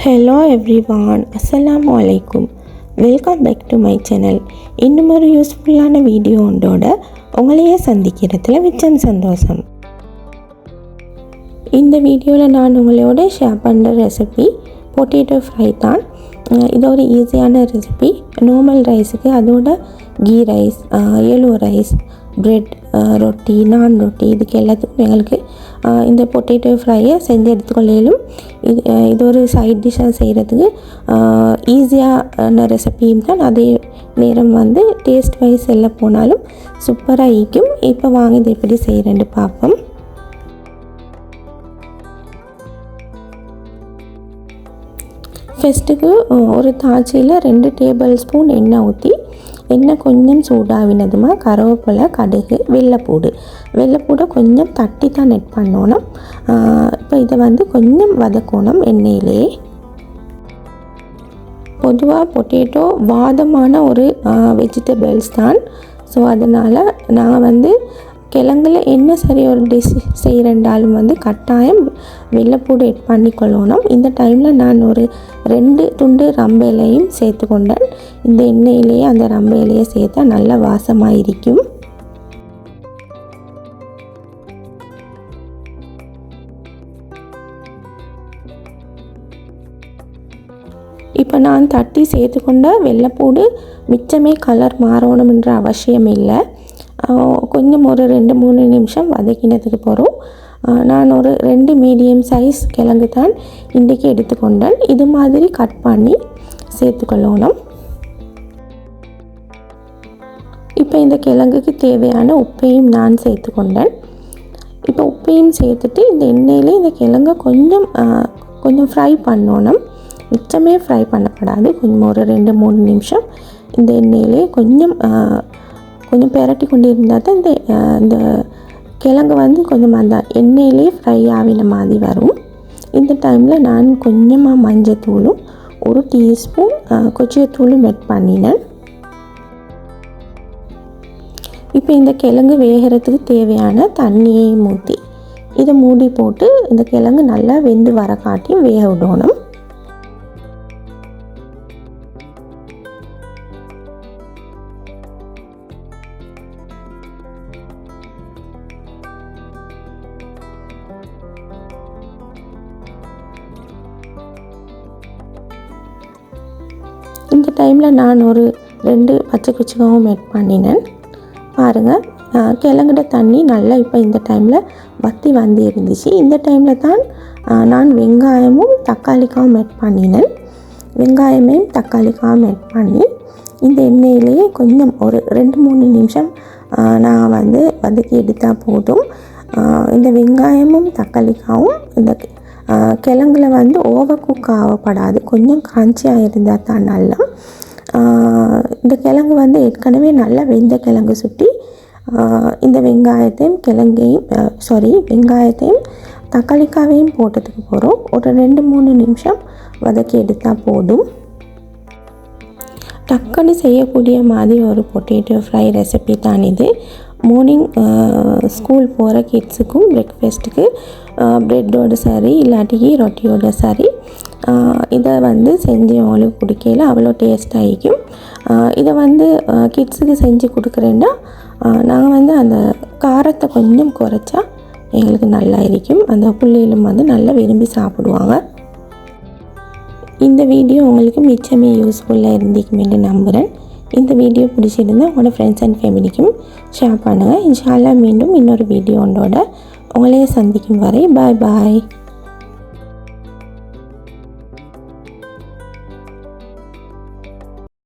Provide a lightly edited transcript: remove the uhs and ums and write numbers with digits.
Hello everyone, Assalamu alaikum. Welcome back to my channel. இன்னும் ஒரு யூஸ்ஃபுல்லான வீடியோ ஒன்றோட உங்களையே சந்திக்கிறதுல மிச்சம் சந்தோஷம். இந்த வீடியோவில் நான் உங்களோட ஷேர் பண்ணுற ரெசிபி பொட்டேட்டோ ஃப்ரை தான். இது ஒரு ஈஸியான ரெசிபி. நார்மல் ரைஸுக்கு அதோட ghee rice, yellow rice, bread, ரொட்டி, நான் ரொட்டி இதுக்கு எல்லாத்துக்கும் எங்களுக்கு இந்த பொட்டேட்டோ ஃப்ரையை செஞ்சு எடுத்துக்கொள்ளும். இது ஒரு சைட் டிஷ்ஷாக செய்கிறதுக்கு ஈஸியான ரெசிபியும் தான். அதே நேரம் டேஸ்ட் வைஸ் எல்லாம் போனாலும் சூப்பராக ஈக்கும். இப்போ வாங்க இது எப்படி செய்கிறேன்னு பார்ப்போம். ஃபஸ்ட்டுக்கு ஒரு தாச்சியில் 2 டேபிள் ஸ்பூன் எண்ணெய் ஊற்றி எண்ணெய் கொஞ்சம் சூடாகினதுமா கருவேப்பிலை, கடுகு, வெள்ளைப்பூடை கொஞ்சம் தட்டி தான் நெட் பண்ணணும். இப்போ இதை கொஞ்சம் வதக்கணும் எண்ணெயிலே. பொதுவாக பொட்டேட்டோ வாதமான ஒரு வெஜிடபிள்ஸ் தான். ஸோ அதனால் நான் கிழங்குல என்ன சரி ஒரு டிஷ் செய்கிறேன்டாலும் கட்டாயம் வெள்ளைப்பூடு எட் பண்ணிக்கொள்ளணும். இந்த டைமில் நான் ஒரு 2 துண்டு ரம்ப இலையும் சேர்த்து கொண்டேன். இந்த எண்ணெயிலேயே அந்த ரம்ப இலையை சேர்த்தா நல்ல வாசமாக இருக்கும். இப்போ நான் தட்டி சேர்த்து கொண்ட வெள்ளைப்பூடு மிச்சமே கலர் மாறணும்ன்ற அவசியம் இல்லை. கொஞ்சம் ஒரு 2-3 நிமிஷம் வதக்கினதுக்கு போகிறோம். நான் ஒரு 2 மீடியம் சைஸ் கிழங்கு தான் இன்றைக்கி எடுத்துக்கொண்டேன். இது மாதிரி கட் பண்ணி சேர்த்துக்கொள்ளணும். இப்போ இந்த கிழங்குக்கு தேவையான உப்பையும் நான் சேர்த்துக்கொண்டேன். இப்போ உப்பையும் சேர்த்துட்டு இந்த எண்ணெயிலே இந்த கிழங்கை கொஞ்சம் ஃப்ரை பண்ணணும். மிச்சமே ஃப்ரை பண்ணப்படாது. கொஞ்சம் ஒரு 2-3 நிமிஷம் இந்த எண்ணெயிலே கொஞ்சம் பெரட்டி கொண்டு இருந்தால் தான் இந்த கிழங்கு கொஞ்சம் அந்த எண்ணெயிலே ஃப்ரை ஆகின மாதிரி வரும். இந்த டைமில் நான் கொஞ்சமாக மஞ்சத்தூளும் 1 டீஸ்பூன் கொச்சியத்தூளும் ஆட் பண்ணினேன். இப்போ இந்த கிழங்கு வேகிறதுக்கு தேவையான தண்ணியை ஊற்றி இதை மூடி போட்டு இந்த கிழங்கு நல்லா வெந்து வர காட்டி வேக விடணும். இந்த டைமில் நான் ஒரு 2 பச்சை குச்சிக்காவும் ஆட் பண்ணினேன். பாருங்கள், கிழங்குட தண்ணி நல்லா இப்போ இந்த டைமில் வற்றி இருந்துச்சு. இந்த டைமில் தான் நான் வெங்காயமும் தக்காளிக்காவும் ஆட் பண்ணினேன். வெங்காயமையும் தக்காளிக்காவும் ஆட் பண்ணி இந்த எண்ணெயிலேயே கொஞ்சம் ஒரு 2-3 நிமிஷம் நான் வதக்கி எடுத்தால் போதும். இந்த வெங்காயமும் தக்காளிக்காவும் இந்த கிழங்குல ஓவர் குக் ஆகப்படாது. கொஞ்சம் கிரன்ச்சியாக இருந்தால் தான் நல்லா. இந்த கிழங்கு ஏற்கனவே நல்லா வெந்த கிழங்கு சுட்டி இந்த வெங்காயத்தையும் தக்காளிக்காவையும் போட்டதுக்கு போகிறோம். ஒரு 2-3 நிமிஷம் வதக்கி எடுத்தால் போதும். டக்குன்னு செய்யக்கூடிய மாதிரி ஒரு பொட்டேட்டோ ஃப்ரை ரெசிபி தான் இது. மார்னிங் ஸ்கூல் போகிற கிட்ஸுக்கும் பிரேக்ஃபாஸ்ட்டுக்கு ப்ரெட்டோடு சரி இல்லாட்டி ரொட்டியோட சரி இதை செஞ்சு அவங்களுக்கு குடிக்கையில் அவ்வளோ டேஸ்ட்டாக இருக்கும். இதை கிட்ஸுக்கு செஞ்சு கொடுக்குறேன்னா நான் அந்த காரத்தை கொஞ்சம் குறைச்சா எங்களுக்கு நல்லா இருக்கும். அந்த பிள்ளைகளும் நல்லா விரும்பி சாப்பிடுவாங்க. இந்த வீடியோ உங்களுக்கு மிச்சமே யூஸ்ஃபுல்லாக இருந்திக்குமென்று நம்புகிறேன். இந்த வீடியோ பிடிச்சிருந்தால் உங்களோட ஃப்ரெண்ட்ஸ் அண்ட் ஃபேமிலிக்கும் ஷேர் பண்ணுங்கள். இன்ஷா அல்லாஹ் மீண்டும் இன்னொரு வீடியோ ஒன்றோட உங்களையே சந்திக்கும் வரை பாய்.